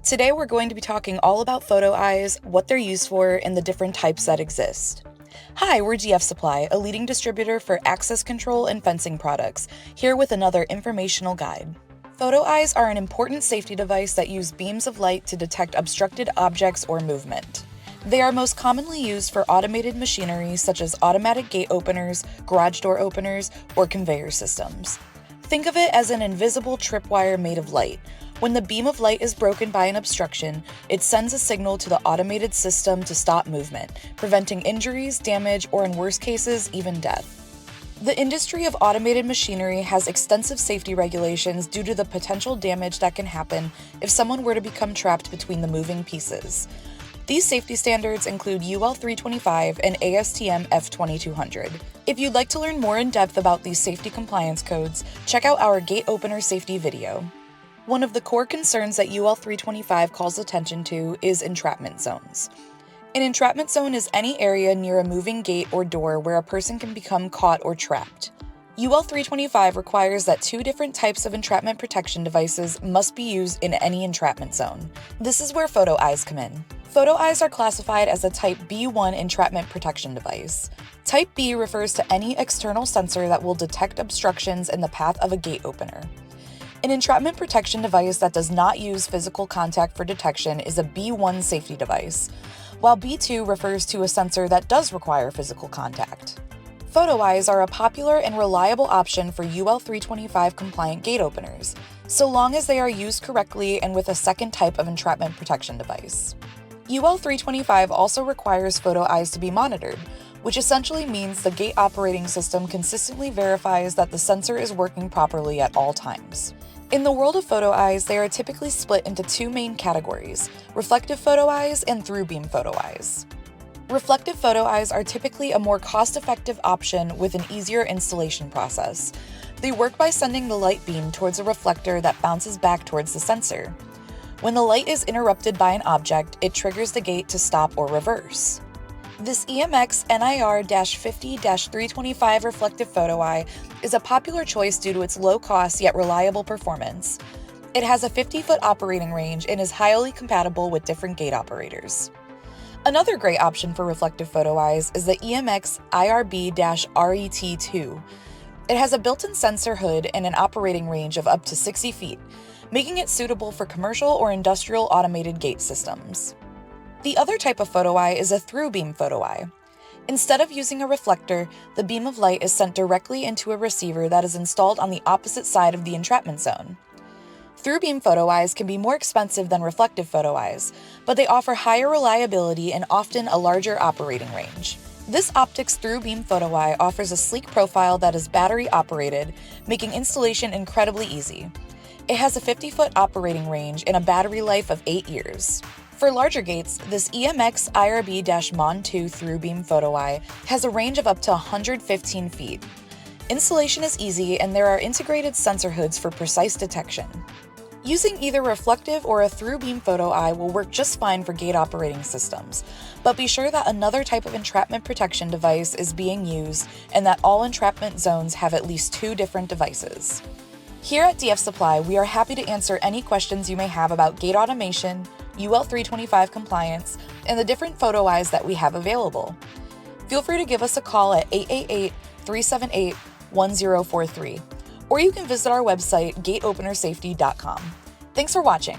Today we're going to be talking all about photo eyes, what they're used for, and the different types that exist. Hi, we're DF Supply, a leading distributor for access control and fencing products, here with another informational guide. Photo eyes are an important safety device that use beams of light to detect obstructed objects or movement. They are most commonly used for automated machinery such as automatic gate openers, garage door openers, or conveyor systems. Think of it as an invisible tripwire made of light. When the beam of light is broken by an obstruction, it sends a signal to the automated system to stop movement, preventing injuries, damage, or in worst cases, even death. The industry of automated machinery has extensive safety regulations due to the potential damage that can happen if someone were to become trapped between the moving pieces. These safety standards include UL325 and ASTM F2200. If you'd like to learn more in depth about these safety compliance codes, check out our gate opener safety video. One of the core concerns that UL325 calls attention to is entrapment zones. An entrapment zone is any area near a moving gate or door where a person can become caught or trapped. UL325 requires that two different types of entrapment protection devices must be used in any entrapment zone. This is where photo eyes come in. Photo eyes are classified as a Type B1 entrapment protection device. Type B refers to any external sensor that will detect obstructions in the path of a gate opener. An entrapment protection device that does not use physical contact for detection is a B1 safety device, while B2 refers to a sensor that does require physical contact. Photo eyes are a popular and reliable option for UL325 compliant gate openers, so long as they are used correctly and with a second type of entrapment protection device. UL325 also requires photo eyes to be monitored, which essentially means the gate operating system consistently verifies that the sensor is working properly at all times. In the world of photo eyes, they are typically split into two main categories: reflective photo eyes and through-beam photo eyes. Reflective photo eyes are typically a more cost-effective option with an easier installation process. They work by sending the light beam towards a reflector that bounces back towards the sensor. When the light is interrupted by an object, it triggers the gate to stop or reverse. This EMX NIR-50-325 reflective photo eye is a popular choice due to its low cost yet reliable performance. It has a 50-foot operating range and is highly compatible with different gate operators. Another great option for reflective photo eyes is the EMX IRB-RET2. It has a built-in sensor hood and an operating range of up to 60 feet, making it suitable for commercial or industrial automated gate systems. The other type of photo eye is a through-beam photo eye. Instead of using a reflector, the beam of light is sent directly into a receiver that is installed on the opposite side of the entrapment zone. Through-beam photo eyes can be more expensive than reflective photo eyes, but they offer higher reliability and often a larger operating range. This optics through-beam photo eye offers a sleek profile that is battery-operated, making installation incredibly easy. It has a 50-foot operating range and a battery life of 8 years. For larger gates, this EMX IRB-MON2 through-beam photo eye has a range of up to 115 feet. Installation is easy and there are integrated sensor hoods for precise detection. Using either reflective or a through-beam photo eye will work just fine for gate operating systems, but be sure that another type of entrapment protection device is being used and that all entrapment zones have at least two different devices. Here at DF Supply, we are happy to answer any questions you may have about gate automation, UL325 compliance, and the different photo eyes that we have available. Feel free to give us a call at 888-378-1043, or you can visit our website, gateopenersafety.com. Thanks for watching.